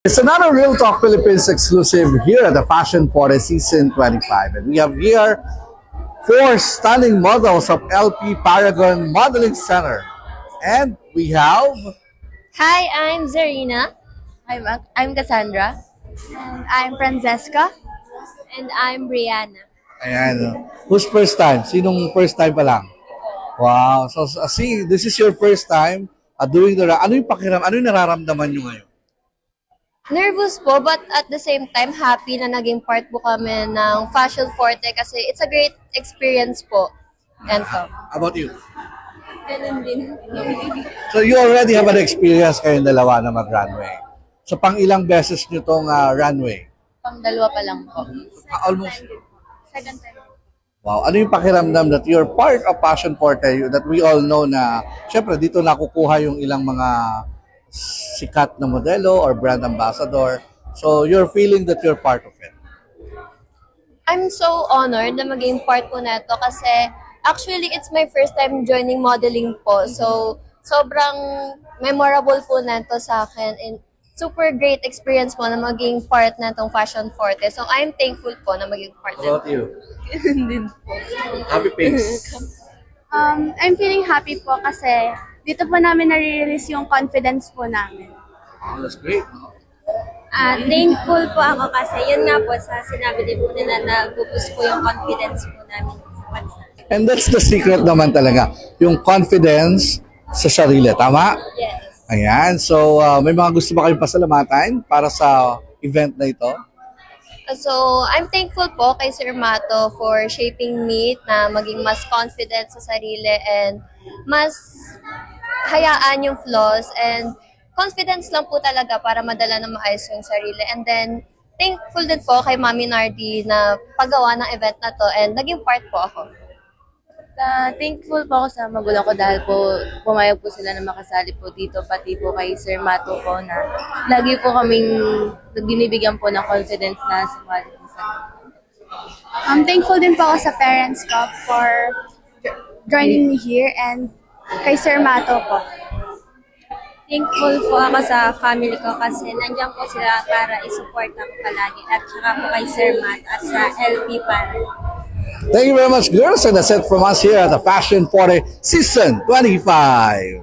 It's another Real Talk Philippines exclusive here at the Fashion Forte Season 25. And we have here 4 stunning models of LP Paragon Modeling Center. And we have... Hi, I'm Zarina. I'm Cassandra. And I'm Francesca. And I'm Brianna. Ayan. Who's first time? Sinong first time pa lang? Wow. So, see, this is your first time doing the... Ano yung pakiram? Ano yung nararamdaman nyo ngayon? Nervous po, but at the same time, happy na naging part po kami ng Fashion Forte kasi it's a great experience po. And so. How about you? Ganun din. So, you already have an experience kayong dalawa na mag-runway. So, pang ilang beses nyo tong runway? Pang dalawa pa lang po. Almost. Second time. Wow. Ano yung pakiramdam that you're part of Fashion Forte that we all know na, syempre, dito nakukuha yung ilang mga sikat na modelo or brand ambassador. So, you're feeling that you're part of it. I'm so honored na maging part po na ito kasi actually, it's my first time joining modeling po. So, sobrang memorable po na ito sa akin and super great experience po na maging part na itong Fashion Forte. So, I'm thankful po na maging part na ito. How about you? Happy face. I'm feeling happy po kasi dito po namin nare-release yung confidence po namin. Oh, that's great. Thankful po ako kasi yun nga po sa sinabi din po nila na buboost po yung confidence po namin sa bansa. And that's the secret naman talaga. Yung confidence sa sarili. Tama? Yes. Ayan. So, may mga gusto ba kayong pasalamatan para sa event na ito? So, I'm thankful po kay Sir Mato for shaping me na maging mas confident sa sarili and mas hayaan yung flaws and confidence lang po talaga para madala na maayos yung sarili. And then, thankful din po kay Mami Nardi na paggawa ng event na to and naging part po ako. Thankful po ako sa magulang ko dahil po pumayag po sila na makasali po dito, pati po kay Sir Mato po na lagi po kaming binibigyan po ng confidence na sumali po sa Thankful din po ako sa parents ko for joining me here and kay Sir Mato po. Thankful po ako sa family ko kasi nandiyan po sila para i-support ako palagi at saka po kay Sir Matt at sa LP Paragon. Thank you very much, girls. And that's it from us here at the Fashion Forte Season 25.